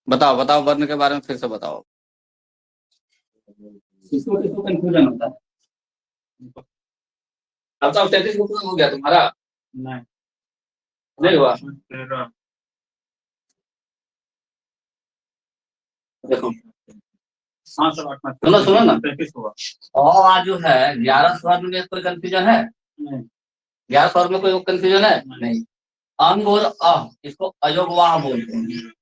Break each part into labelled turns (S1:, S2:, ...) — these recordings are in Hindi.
S1: बताओ बताओ, वर्ण के बारे में फिर से बताओ। किसको किसको कंफ्यूजन होता है? अब तो 33 को पूरा हो गया तुम्हारा?
S2: नहीं
S1: नहीं हुआ? देखो
S2: हाँ सर, 8
S1: सुनो सुनो ना,
S2: 33 हुआ।
S1: और जो है 11 स्वर्ण में कोई कंफ्यूजन है?
S2: नहीं
S1: 11 स्वर्ण में कोई कंफ्यूजन है? नहीं। अंग और अ इसको अयोगवाह बोलते हैं,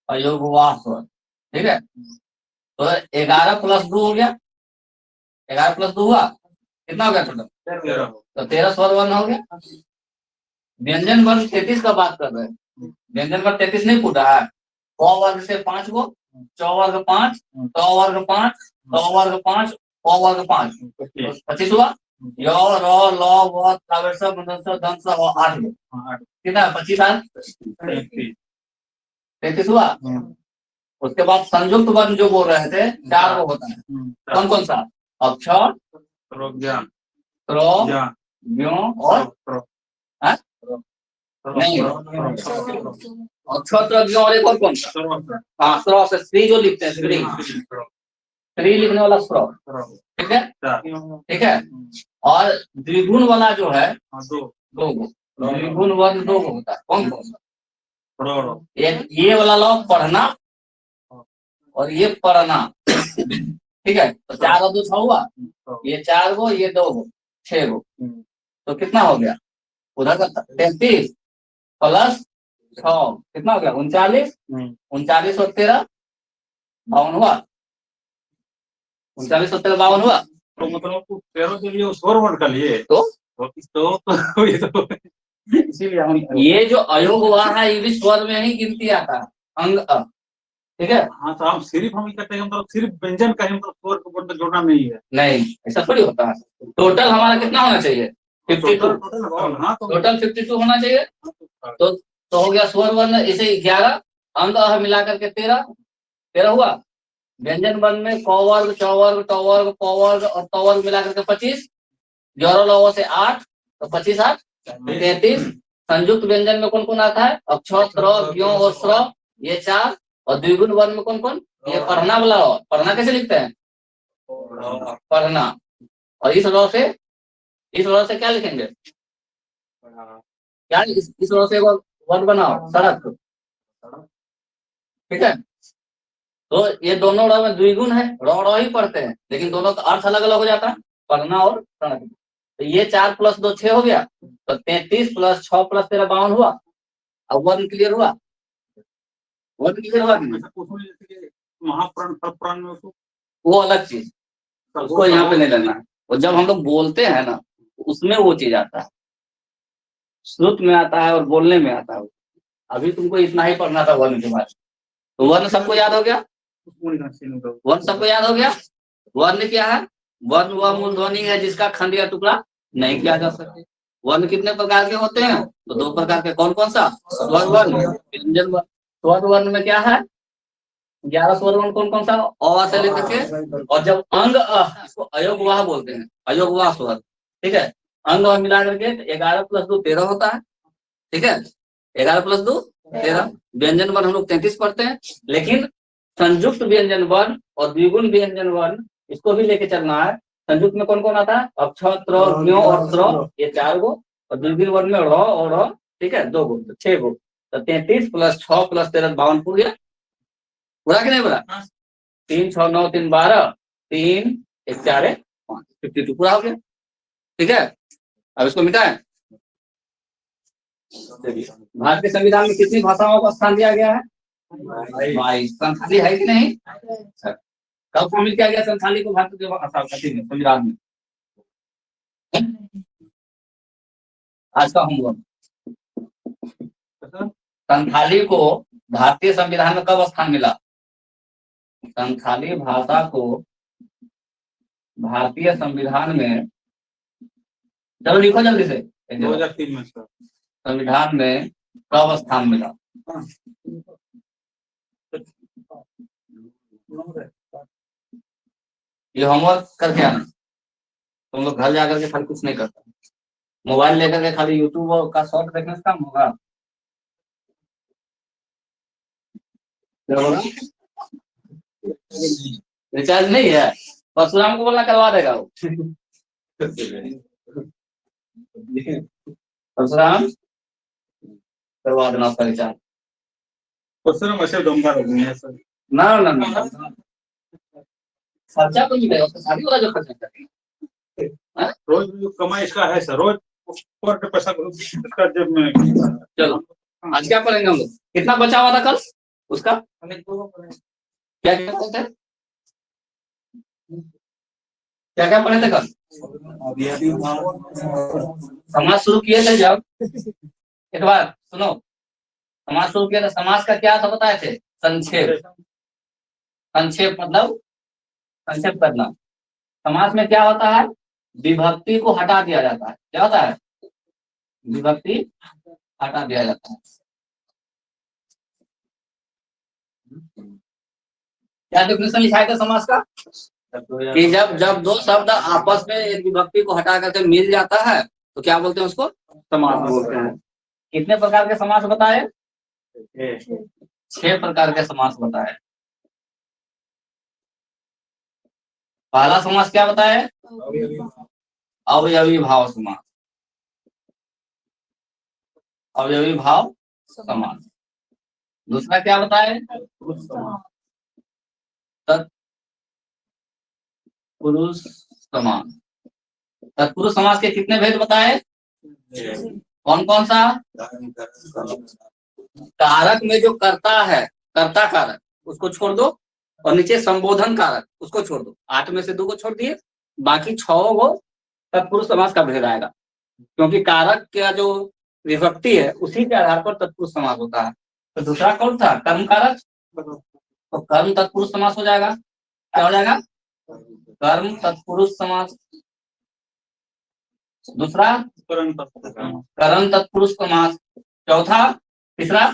S1: अयोगवाह स्वर। ठीक है, तो 11 प्लस 2 हो गया, 11 प्लस 2 हुआ, कितना हो गया टोटल?
S2: 13।
S1: तो 13 स्वर वर्ण हो गया। व्यंजन वर्ण 33 का बात कर रहे हैं, व्यंजन वर्ण 33 नहीं पूछ रहा है। क वर्ग से 5 गो, च वर्ग 5, ट वर्ग 5, ट वर्ग 5, प वर्ग 5, 25 हुआ। य र ल व तावेश दंश 8 गो, कितना? 25 33 हुआ। उसके बाद संयुक्त वर्ण जो बोल रहे थे 4 गो होता है, कौन कौन सा? अक्षर, क्र, व्यों और नहीं, अक्षर, व्यों और एक और कौन सा? हाँ, स्र से श्री जो लिखते हैं, श्री, श्री लिखने वाला स्र। ठीक है, ठीक है। और द्विगुण वाला जो है दो गो, द्विगुण वर्ण 2 गो होता है, कौन कौन सा? एक ये वाला लो पढ़ना और ये पढ़ना। ठीक है, तो 4 और 2 6 हुआ, ये 4 गो, ये 2 गो, 6 गो, तो कितना हो गया? उधर का 33 प्लस 6 कितना हो गया? 39, 39 और 13 52 हुआ, 39 और 13 52 हुआ।
S2: तो मतलब 13 के लिए स्वर वर्ण का लिए
S1: तो
S2: इसीलिए हम
S1: ये जो अयोग हुआ है ये भी स्वर में ही गिनती आता है, अंग अ। ठीक है,
S2: हाँ तो हम सिर्फ हम कहते हैं, मतलब सिर्फ व्यंजन का ही मतलब स्वर को वर्ण जोड़ना नहीं है।
S1: नहीं ऐसा थोड़ी होता है। टोटल हमारा कितना होना चाहिए? 52, टोटल 52 होना चाहिए। तो हो गया स्वर वर्ण इसे 11, अंग अ मिला करके 13 हुआ। व्यंजन वर्ण में क वर्ग, च वर्ग, ट वर्ग, प वर्ग और त वर्ग मिला करके 25, ग्यारह लवों से 8, तो 25 8 33। संयुक्त व्यंजन में कौन कौन आता है? अक्षर, स्र, ज्ञ और स्र, ये 4। और द्विगुण वर्ण में कौन कौन? ये पढ़ना वाला, पढ़ना कैसे लिखते हैं? पढ़ना। और इस र से क्या लिखेंगे? क्या इस र से वर्ड बनाओ, सड़क। ठीक है, तो ये दोनों र में द्विगुण है, र ही पढ़ते हैं, लेकिन दोनों का अर्थ अलग अलग हो जाता है, पढ़ना और सड़क। तो ये 4 प्लस 2 6 हो गया, तो 33 प्लस 6 प्लस 13 52 हुआ। अब वर्ण क्लियर हुआ? वर्ण क्लियर हुआ कि नहीं?
S2: महाप्राण में
S1: वो अलग चीज, उसको यहाँ पे नहीं लेना है। और जब हम लोग बोलते हैं ना, उसमें वो चीज आता है, श्रुत में आता है और बोलने में आता है। अभी तुमको इतना ही पढ़ना था वर्ण के बारे में। तो वर्ण सबको याद हो गया? वर्ण सबको याद हो गया? वर्ण क्या है? वर्ण वह मूल ध्वनि है जिसका खंड या टुकड़ा नहीं किया जा सकता। वर्ण कितने प्रकार के होते हैं? तो 2 प्रकार के, कौन कौन सा? स्वर वर्ण, व्यंजन वर्ण। स्वर वर्ण में क्या है? 11 स्वर वर्ण कौन कौन सा? अ से लेकर के, और जब अंग अ इसको अयोगवाह बोलते हैं, अयोगवाह स्वर। ठीक है, अंग अ मिला करके 11 प्लस 2 13 होता है। ठीक है, 11 प्लस 2 13। व्यंजन वर्ण हम लोग 33 पढ़ते हैं, लेकिन संयुक्त व्यंजन वर्ण और द्विगुण व्यंजन वर्ण इसको भी लेके चलना है। संयुक्त में कौन कौन आता है? अक्षर, त्र, ज्ञ और स्र, ये 4 गो। और द्विगुण वर्ण में र और र, ठीक है, 2 गो, तो 6 गो। तो 33 प्लस 6 प्लस 13 52 हो गया। पूरा कि नहीं पूरा? 3 6 9 3 12, 3 1 4 5, 52 पूरा हो गया। ठीक है, अब इसको मिटाएं। भारतीय संविधान में कितनी भाषाओं को स्थान दिया गया है? 22। संथाली है कि नहीं? कब शामिल किया गया संथाली को भारतीय संविधान में? आज का होमवर्क, संथाली को भारतीय संविधान में कब स्थान मिला? संथाली भाषा को भारतीय संविधान में, चलो लिखो जल्दी से,
S2: 2003 में सर
S1: संविधान में कब स्थान मिला? ये होमवर्क करके आना, तुम लोग घर जाकर के खाली कुछ नहीं करता, मोबाइल लेकर के खाली यूट्यूब का शॉर्ट देखने से काम होगा? क्या बोला? रिचार्ज नहीं है, परशुराम को बोलना करवा देगा वो। परशुराम करवा देना उसका रिचार्ज।
S2: परशुराम ऐसे दमदार हो गए हैं सर।
S1: ना ना ना, खर्चा तो नहीं है उसका, शादी वाला जो खर्चा करेगा।
S2: रोज जो कमाई इसका है सर, रोज ऊपर के पैसा इसका जेब में।
S1: चलो आज क्या पढ़ेंगे हम लोग? कितना बचा हुआ था कल उसका? क्या क्या पढ़े थे? क्या क्या पढ़े थे कल? समाज शुरू किए थे जब, एक बार सुनो, समाज शुरू किया था, समाज का क्या था बताए थे? संक्षेप। संक्षेप मतलब संक्षेप करना। समाज में क्या होता है? विभक्ति को हटा दिया जाता है। क्या होता है? विभक्ति हटा दिया जाता है। क्या डेफिनेशन लिखाया था समास का? कि जब दो शब्द आपस में एक विभक्ति को हटा करके मिल जाता है तो क्या बोलते हैं उसको? समास बोलते हैं। कितने प्रकार के समास बताए? 6 प्रकार के समास बताए। पहला समास क्या बताए? अवयवी भाव समास। अवयवी भाव समास। दूसरा क्या बताए? तत्पुरुष समास। तत्पुरुष समास के कितने भेद बताए? कौन कौन सा? कारक में जो कर्ता है, कर्ता कारक, उसको छोड़ दो, और नीचे संबोधन कारक उसको छोड़ दो। 8 में से 2 को छोड़ दिए, बाकी 6 को तत्पुरुष समास का भेद आएगा, क्योंकि कारक का जो विभक्ति है उसी के आधार पर तत्पुरुष समास होता है। तो दूसरा कौन था? कर्म कारक, तो कर्म तत्पुरुष समास हो जाएगा। क्या हो जाएगा? कर्म तत्पुरुष समास। दूसरा करण तत्पुरुष समास। चौथा, तीसरा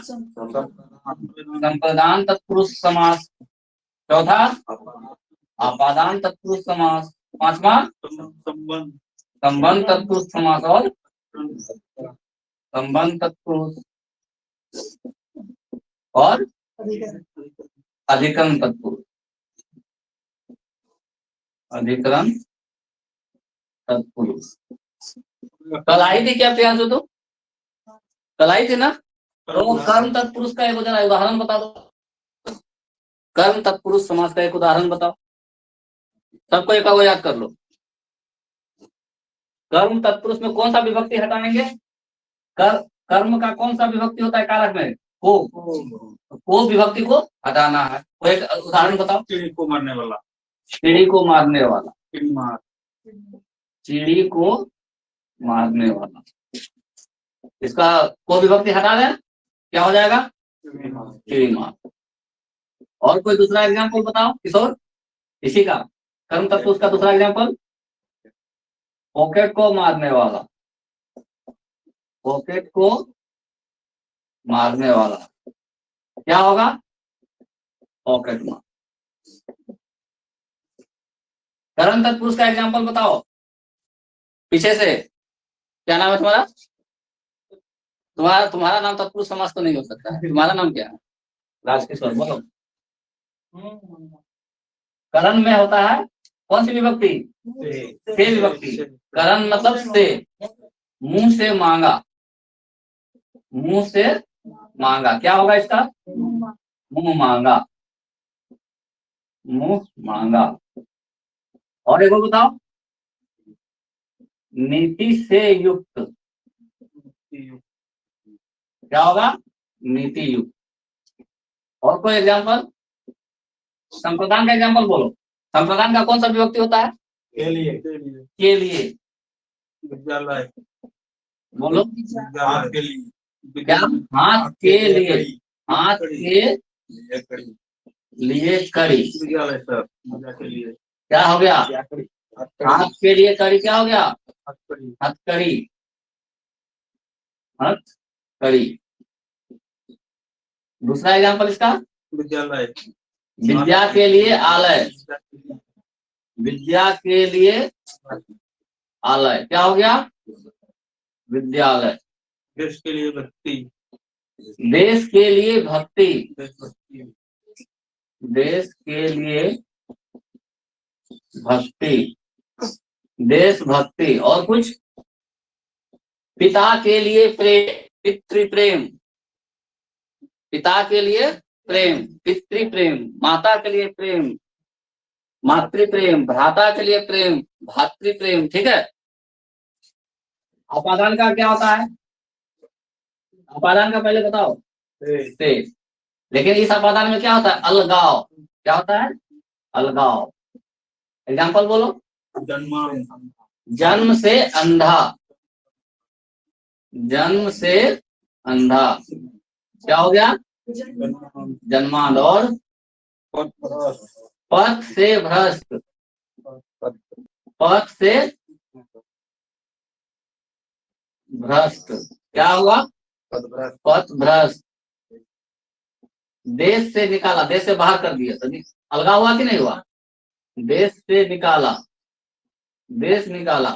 S1: संप्रदान तत्पुरुष समास। चौथा आपादान तत्पुरुष समास। पांचवा संबंध तत्पुरुष समास और संबंध तत्पुरुष और अधिकरण तत्पुरुष। अधिकरण तत्पुरुष। कल आई थी क्या प्रियांशु? तो कल आई थी ना? तो कर्म तत्पुरुष का एक उदाहरण बता दो। कर्म तत्पुरुष समास का एक उदाहरण बताओ। सबको एक याद कर लो। कर्म तत्पुरुष में कौन सा विभक्ति हटाएंगे? कर्म का कौन सा विभक्ति होता है कारक में? को विभक्ति को हटाना है। कोई एक उदाहरण बताओ।
S2: चिड़ी को मारने वाला।
S1: चिड़ी को मारने वाला।
S2: चिड़ी
S1: को मारने वाला। इसका को विभक्ति हटा दें, क्या हो जाएगा? चिड़ी मार। और कोई दूसरा एग्जाम्पल बताओ किशोर, इसी का कर्म तत्व उसका दूसरा एग्जाम्पल। पॉकेट को मारने वाला। पॉकेट को मारने वाला क्या होगा? पॉकेट मार। कर्म तत्पुरुष का एग्जाम्पल बताओ पीछे से। क्या नाम है तुम्हारा? तुम्हारा नाम तत्पुरुष समास तो नहीं हो सकता है। तुम्हारा नाम क्या है? राजकिशोर। बोलो। करण में होता है कौन सी विभक्ति? से विभक्ति। करण मतलब से। मुंह से मांगा। मुंह से मांगा क्या होगा इसका? मुंह मांगा। मुंह मांगा। और एक बताओ। नीति से युक्त। क्या होगा? नीति युक्त। और कोई एग्जाम्पल? संप्रदान का एग्जाम्पल बोलो। संप्रदान का कौन सा विभक्ति होता है?
S2: के लिए।
S1: के लिए।
S2: विद्यालय।
S1: बोलो।
S2: हाथ के लिए।
S1: क्या? हाथ के लिए। हाथ के लिए कड़ी।
S2: विद्यालय सर के लिए।
S1: क्या हो गया? हाथ के लिए कड़ी क्या हो गया? हथकड़ी। हथकड़ी। दूसरा एग्जाम्पल इसका।
S2: विद्यालय।
S1: विद्या के लिए आलय। विद्या के लिए आलय क्या हो गया? विद्यालय।
S2: देश के लिए भक्ति।
S1: देश के लिए भक्ति। देश के लिए भक्ति, देशभक्ति। और कुछ? पिता के लिए प्रेम, पितृप्रेम। पिता के लिए प्रेम, पितृप्रेम। माता के लिए प्रेम, मातृप्रेम। भ्राता के लिए प्रेम, भातृप्रेम। ठीक है। अपादान का क्या होता है? अपादान का पहले बताओ। से। लेकिन इस अपादान में क्या होता है? अलगाव। क्या होता है? अलगाव। एग्जाम्पल बोलो। जन्म से अंधा, जन्म से अंधा। क्या हो गया? जन्मांध। और पथ से भ्रष्ट, पथ से भ्रष्ट। क्या हुआ? पथ भ्रष्ट। देश से निकाला, देश से बाहर कर दिया, तो अलगाव हुआ कि नहीं हुआ? देश से निकाला, देश निकाला,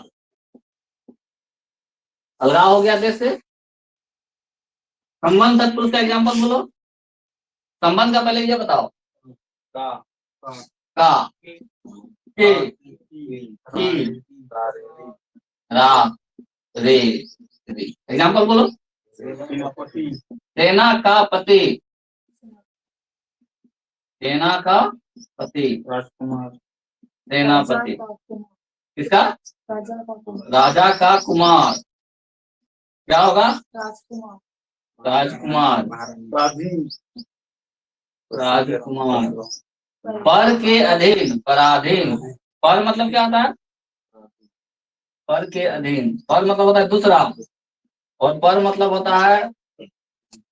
S1: अलगाव हो गया देश से। संबंध तत्पुरुष का एग्जाम्पल बोलो। संबंध का पहले ये बताओ। का, के, की, रा, रे, री। एग्जाम्पल बोलो। सेना का पति, सेना का पति,
S2: राजकुमार।
S1: सेनापति। किसका? राजा का कुमार। क्या होगा? राजकुमार, राजकुमार, राजकुमार। पर के अधीन, पराधीन। पर मतलब क्या होता है? पर के अधीन। पर मतलब होता है दूसरा, और पर मतलब होता है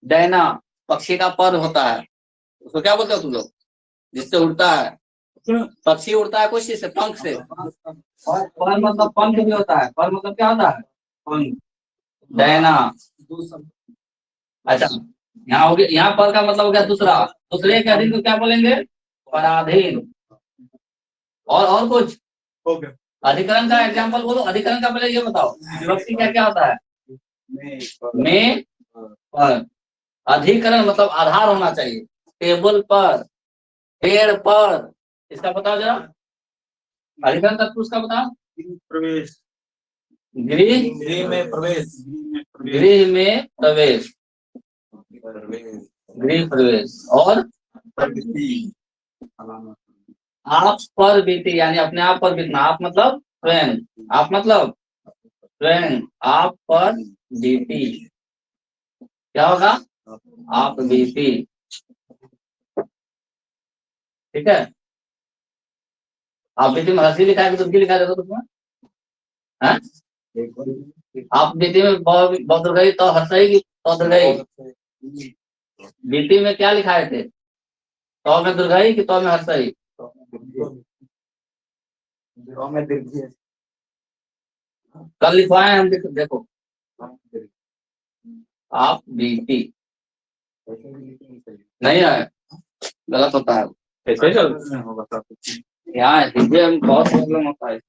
S1: डैना, पक्षी का पर होता है। उसको क्या बोलते हो तुम लोग? जिससे उड़ता है, पक्षी उड़ता है कुछ से, पंख से। पर मतलब पंख भी होता है। पर मतलब क्या होता है? पंख, डैना। अच्छा, यहाँ हो गया, यहाँ पर का मतलब हो गया दूसरा। दूसरे के अधीन को क्या बोलेंगे? पराधीन। और कुछ? अधिकरण का एग्जाम्पल बोलो। अधिकरण का पहले ये बताओ, विभक्ति क्या क्या होता है? में, पर। अधिकरण मतलब आधार होना चाहिए। टेबल पर, पेड़ पर। इसका बताओ जरा। अधिकरण तत्व उसका बताओ।
S2: प्रवेश,
S1: गृह
S2: में प्रवेश,
S1: गृह में प्रवेश, गृह प्रवेश। और आप पर बीती, यानी अपने आप पर बीतना। आप मतलब स्वयं, आप मतलब स्वयं। आप पर बीती, क्या होगा? आप बीती। ठीक है। आप बीती में हंसी लिखा है कि दुखी लिखा है? देखो तुम्हें। हैं? आप बीती में बहुत गई तो हंसई की तो गई। बीती में क्या लिखाए थे? तो में दुर्गई कि तो में हर्षई? कल लिखवाए हम, देखो। आप बीती नहीं आए, गलत होता है। कैसे चल यहाँ हिंदी में बहुत प्रॉब्लम होता है।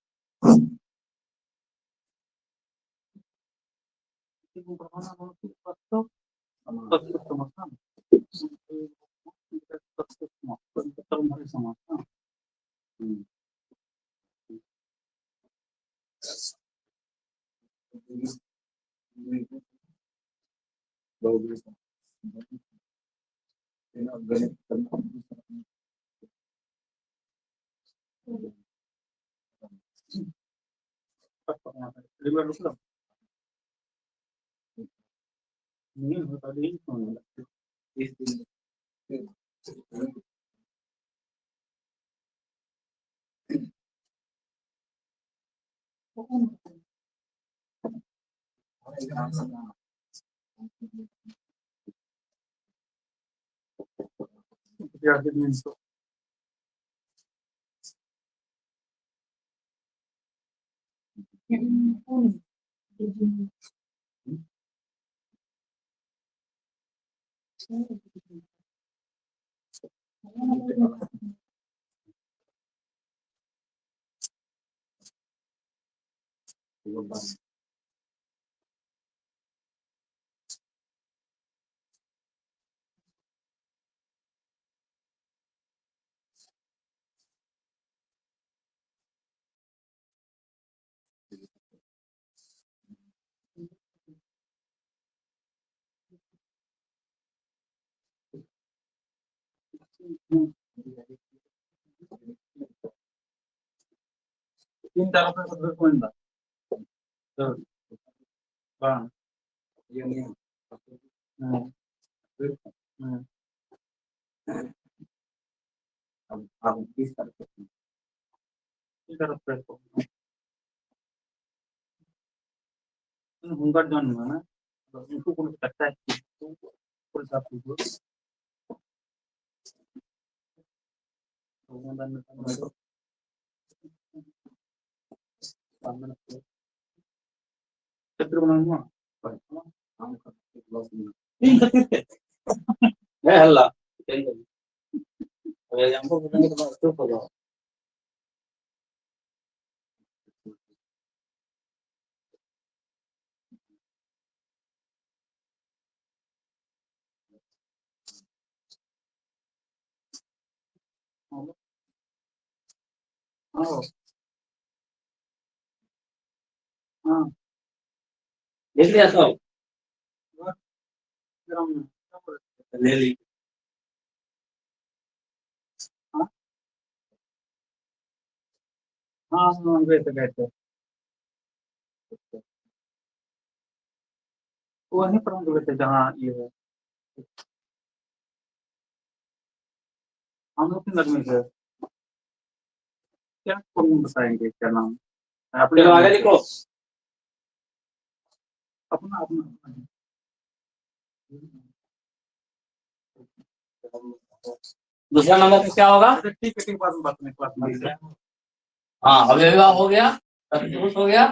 S2: तीन चार रुपये का कोण हाँ
S1: अब किस तरफ
S2: होमगार्ड जॉन है ना उनको कौन करता है कोई साफ पूछो चित्र बनाऊंगा तीन खतीर
S1: है हल्ला अगर हमको बताएंगे तो बस चुप हो जाओ।
S2: हाँ हाँ
S1: देख लिया सब ले ली
S2: हाँ हाँ गए थे वहीं पर हम गए थे जहाँ ये है हम लोग 3 आदमी थे क्या कौन बताएंगे क्या नाम अपने
S1: चलो आगे लिखो।
S2: अपना अपना
S1: दूसरा नंबर पे क्या होगा?
S2: अच्छा ठीक है बाद में बात में क्लास में
S1: हाँ अव्ययभाव हो गया, तत्पुरुष हो गया,